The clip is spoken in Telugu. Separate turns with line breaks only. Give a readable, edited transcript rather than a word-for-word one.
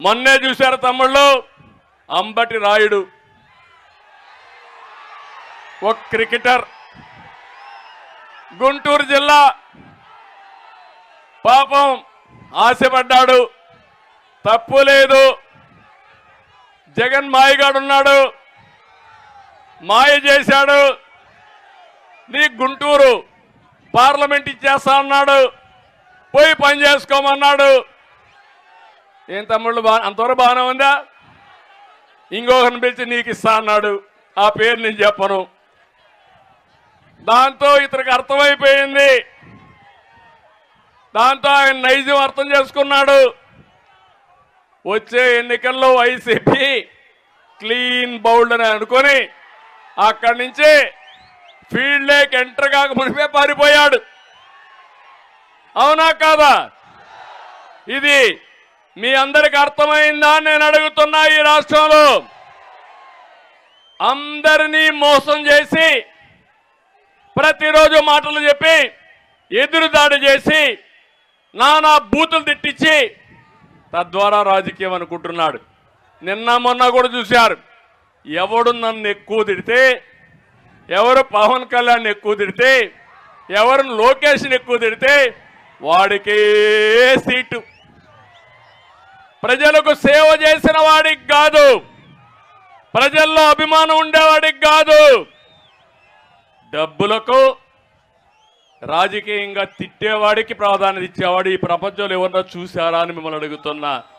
మొన్నే చూశారు తమ్ముళ్ళు, అంబటి రాయుడు ఒక క్రికెటర్, గుంటూరు జిల్లా, పాపం ఆశపడ్డాడు, తప్పు లేదు. జగన్ మాయగాడున్నాడు, మాయ చేశాడు, నీ గుంటూరు పార్లమెంట్ ఇచ్చేస్తా అన్నాడు, పోయి పని చేసుకోమన్నాడు. ఏం తమ్ముళ్ళు అంతవరకు బాగానే ఉందా? ఇంకొకరిని పిలిచి నీకు ఇస్తా అన్నాడు, ఆ పేరు నేను చెప్పను. దాంతో ఇతనికి అర్థమైపోయింది, దాంతో ఆయన నైజం అర్థం చేసుకున్నాడు. వచ్చే ఎన్నికల్లో వైసీపీ క్లీన్ బౌల్డ్ అని అనుకొని అక్కడి నుంచి ఫీల్డ్ లేక్ ఎంటర్ కాక మునిపే పారిపోయాడు. అవునా కాదా? ఇది మీ అందరికి అర్థమైందా నేను అడుగుతున్నా. ఈ రాష్ట్రంలో అందరినీ మోసం చేసి, ప్రతిరోజు మాటలు చెప్పి, ఎదురుదాడి చేసి, నానా బూతులు తిట్టించి తద్వారా రాజకీయం అనుకుంటున్నాడు. నిన్న మొన్న కూడా చూశారు, ఎవడు నన్ను ఎక్కువ తిడితే, ఎవరు పవన్ కళ్యాణ్ ఎక్కువ తిడితే, ఎవరు లోకేష్ని ఎక్కువ తిడితే వాడికే సీటు. ప్రజలకు సేవ చేసిన వాడికి కాదు, ప్రజల్లో అభిమానం ఉండేవాడికి కాదు, డబ్బులకు రాజకీయంగా తిట్టేవాడికి ప్రాధాన్యత ఇచ్చేవాడు ఈ ప్రపంచంలో ఎవరన్నా చూశారా అని మిమ్మల్ని అడుగుతున్నా.